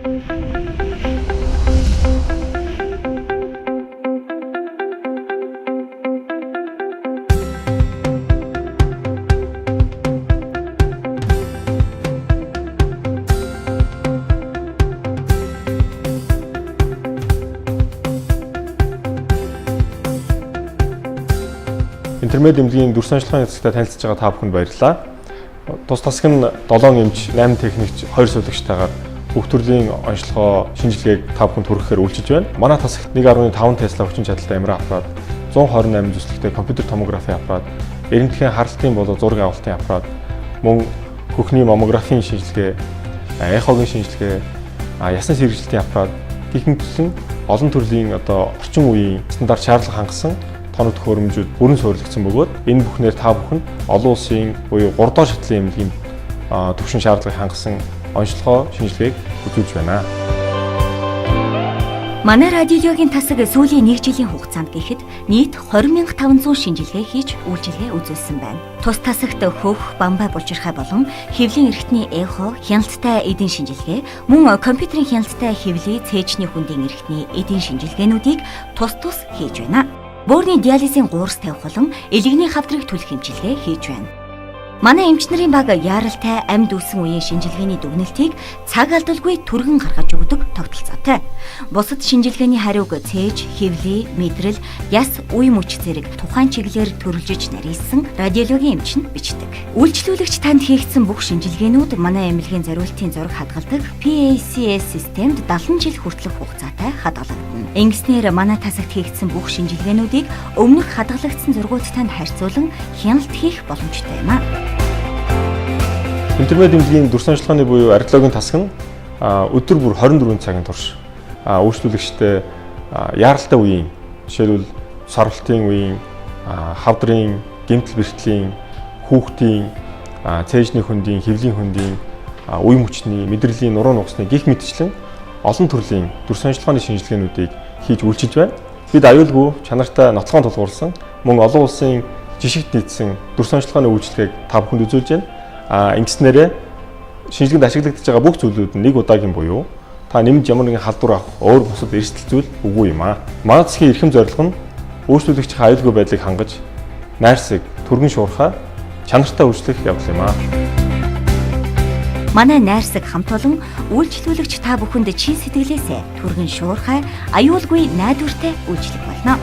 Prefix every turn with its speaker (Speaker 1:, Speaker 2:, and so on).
Speaker 1: Интермед эмнэлгийн дүрс ажиллагааны хэсэгтээ танилцж байгаа та бүхэнд баярлалаа. Тус тасаг нь 7 эмч, 8 техникч, 2 сувлагчтайгаар бүх төрлийн онцлогоо, шинжилгээг та бүхэнд хүргэхээр үйлчилж байна. Манай тасагт 1.5 Тесла хүчин чадалтай MRI аппарат, 128 зүслэгтэй компьютер томографи аппарат, эрэмтгэхийн харалтын болон зураг авалтын аппарат, мөн хөхний маммографийн шинжилгээ, эхогийн шинжилгээ, ясны сэргэлтийн аппарат гэх мэтлэн олон төрлийн орчин үеийн стандарт шаардлага хангасан тоног төхөөрөмжүүд бүрэн суурилагдсан бөгөөд энэ бүхнээр та бүхэнд олон улсын буюу 3 дахь шатлын эмнэлгийн төвшин шаардлагыг хангасан онцлогоо шинжилгээг үзүүлж байна.
Speaker 2: Манай радиологийн тасаг сүүлийн 1 жилийн хугацаанд гэхэд нийт 20,500 шинжилгээ хийж үйлчилгээ үзүүлсэн байна. Тус тасагт хөх, бамбай булчирхай болон хэвлийн эрхтний эхо, хяналттай эдийн шинжилгээ, мөн компьютерийн хяналттай хэвлий, цээжний хүндийн эрхтний эдийн шинжилгээнүүдийг тус хийж байна. Бөөрийн диализын гуурс тавих болон элэгний хавдрыг түлэх хэмжилгээ хийж байна. Манай эмч нарын баг яаралтай амьд үүсэн үеийн шинжилгээний дүгнэлтийг цаг алдалгүй түргэн гаргаж өгдөг тогтолцоотой. Бусад шинжилгээний хариуг цээж, хэвлий, мэдрэл, яс, үе мөч зэрэг тухайн чиглэлээр төрөлжиж нарийсан радиологийн эмч нь бичдэг. Үйлчлүүлэгч танд хийгдсэн бүх шинжилгээнүүд манай эмнэлгийн зориултын зураг хадгалдаг PACS системд 70 жил хүртэлх хугацаатай хадгалагдана. Ингэснээр манай тасагт хийгдсэн бүх шинжилгээнүүдийг өмнөх хадгалагдсан зургуудтай харьцуулан хяналт хийх боломжтой юм а.
Speaker 1: Интермед эмнэлгийн дүрс ажиллагааны буюу радиологийн тасаг нь өдөр бүр 24 цагийн турш үйлчлүүлэгчтэй яаралтай үеийн жишээлбэл сарвалтын үеийн хавдрын, гэмтэл бэртлийн, хүүхдийн, цээжний хүндийн, хэвлийн хүндийн, үе мөчний, мэдрэлийн, нуруу нугасны гих мэтчлэн олон төрлийн дүрс ажиллагааны шинжилгээнүүдийг хийж үйлчилж байна. Бид аюулгүй чанартай нотлохын тулгуурсан мөн олон улсын жишигт нийцсэн дүрс ажиллагааны үйлчилгээг та бүхэнд үзүүлж байна. Ингэснээрээ шинжилгээнд ашиглагдаж байгаа бүх зүйлүүд нь нэг удаагийн буюу та нэмж ямар нэгэн халдвар авах өөр бусад эрсдэл зүйл үгүй юм аа. Манай засгийн эрхэм зорилго нь үйлчлүүлэгчийн аюулгүй байдлыг хангаж, найрсаг, түргэн шуурхай, чанартай үйлчлэх явдал юм аа.
Speaker 2: Манай найрсаг хамт олон үйлчлүүлэгч та бүхэнд чин сэтгэлээсээ түргэн шуурхай, аюулгүй найдвартай үйлчлэх болно.